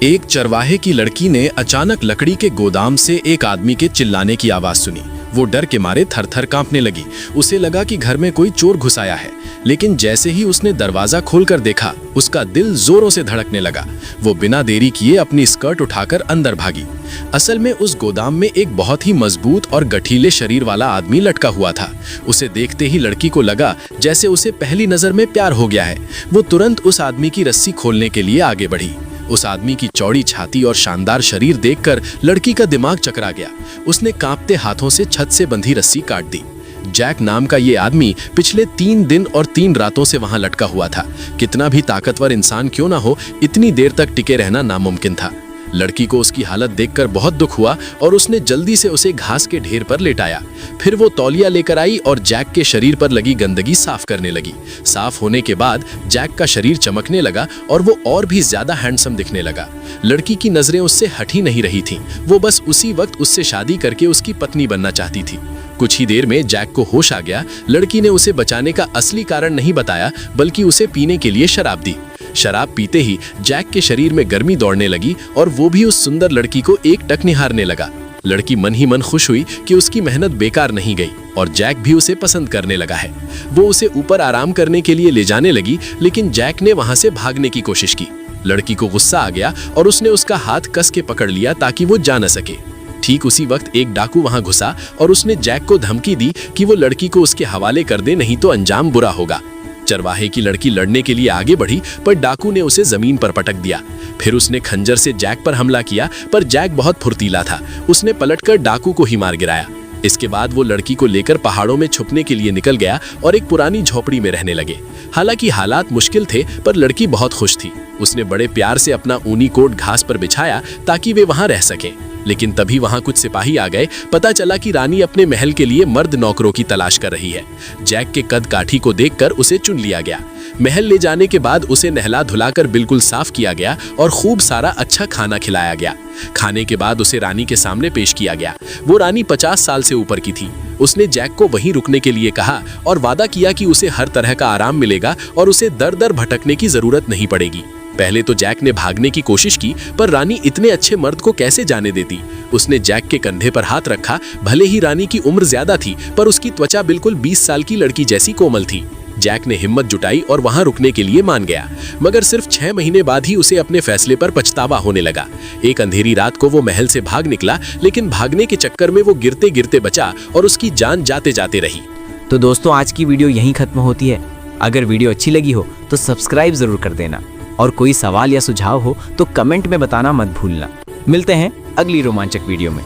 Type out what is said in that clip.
एक चरवाहे की लड़की ने अचानक लकड़ी के गोदाम से एक आदमी के चिल्लाने की आवाज सुनी। वो डर के मारे थर-थर कांपने लगी। उसे लगा कि घर में कोई चोर घुस आया है, लेकिन जैसे ही उसने दरवाजा खोलकर देखा, उसका दिल जोरों से धड़कने लगा। वो बिना देरी किए अपनी स्कर्ट उठाकर अंदर भागी। असल में उस गोदाम में एक बहुत ही मजबूत और गठीले शरीर वाला आदमी लटका हुआ था। उसे देखते ही लड़की को लगा जैसे उसे पहली नजर में प्यार हो गया है। वो तुरंत उस आदमी की रस्सी खोलने के लिए आगे बढ़ी। उस आदमी की चौड़ी छाती और शानदार शरीर देखकर लड़की का दिमाग चकरा गया। उसने कांपते हाथों से छत से बंधी रस्सी काट दी। जैक नाम का ये आदमी पिछले 3 दिन और 3 रातों से वहां लटका हुआ था। कितना भी ताकतवर इंसान क्यों ना हो, इतनी देर तक टिके रहना नामुमकिन था। लड़की को उसकी हालत देखकर बहुत दुख हुआ और उसने जल्दी से उसे घास के ढेर पर लेटाया। फिर वो तौलिया लेकर आई और जैक के शरीर पर लगी गंदगी साफ करने लगी। साफ होने के बाद जैक का शरीर चमकने लगा और वो और भी ज्यादा हैंडसम दिखने लगा। लड़की की नजरें उससे हटी नहीं रही थीं। वो बस उसी वक्त उससे शादी करके उसकी पत्नी बनना चाहती थी। कुछ ही देर में जैक को होश आ गया। लड़की ने उसे बचाने का असली कारण नहीं बताया, बल्कि उसे पीने के लिए शराब दी। शराब पीते ही जैक के शरीर में गर्मी दौड़ने लगी और वो भी उस सुंदर लड़की को एकटक निहारने लगा। लड़की मन ही मन खुश हुई कि उसकी मेहनत बेकार नहीं गई और जैक भी उसे पसंद करने लगा है। वो उसे ऊपर आराम करने के लिए ले जाने लगी, लेकिन जैक ने वहां से भागने की कोशिश की। लड़की को गुस्सा आ गया और उसने उसका हाथ कस के पकड़ लिया ताकि वो जा न सके। ठीक उसी वक्त एक डाकू वहां घुसा और उसने जैक को धमकी दी कि वो लड़की को उसके हवाले कर दे, नहीं तो अंजाम बुरा होगा। चरवाहे की लड़की लड़ने के लिए आगे बढ़ी, पर डाकू ने उसे जमीन पर पटक दिया। फिर उसने खंजर से जैक पर हमला किया, पर जैक बहुत फुर्तीला था। उसने पलटकर डाकू को ही मार गिराया। इसके बाद वो लड़की को लेकर पहाड़ों में छुपने के लिए निकल गया और एक पुरानी झोपड़ी में रहने लगे। हालांकि हालात मुश्किल थे, पर लड़की बहुत खुश थी। उसने बड़े प्यार से अपना ऊनी कोट घास पर बिछाया ताकि वे वहां रह सकें। लेकिन तभी वहां कुछ सिपाही आ गए। पता चला कि रानी अपने महल के लिए मर्द नौकरों की तलाश कर रही है। जैक के कद काठी को देखकर उसे चुन लिया गया। महल ले जाने के बाद उसे नहला धुलाकर बिल्कुल साफ किया गया और खूब सारा अच्छा खाना खिलाया गया। खाने के बाद उसे रानी के सामने पेश किया गया। वो रानी 50 साल से ऊपर की थी। उसने जैक को वहीं रुकने के लिए कहा और वादा किया कि उसे हर तरह का आराम मिलेगा और उसे दर दर भटकने की जरूरत नहीं पड़ेगी। पहले तो जैक ने भागने की कोशिश की, पर रानी इतने अच्छे मर्द को कैसे जाने देती। उसने जैक के कंधे पर हाथ रखा। भले ही रानी की उम्र ज्यादा थी, पर उसकी त्वचा बिल्कुल 20 साल की लड़की जैसी कोमल थी। जैक ने हिम्मत जुटाई और वहां रुकने के लिए मान गया, मगर सिर्फ 6 महीने बाद ही उसे अपने फैसले पर पछतावा होने लगा। एक अंधेरी रात को वो महल से भाग निकला, लेकिन भागने के चक्कर में वो गिरते गिरते बचा और उसकी जान जाते जाते रही। तो दोस्तों, आज की वीडियो यहीं खत्म होती है। अगर वीडियो अच्छी लगी हो तो सब्सक्राइब जरूर कर देना और कोई सवाल या सुझाव हो तो कमेंट में बताना मत भूलना। मिलते हैं अगली रोमांचक वीडियो में।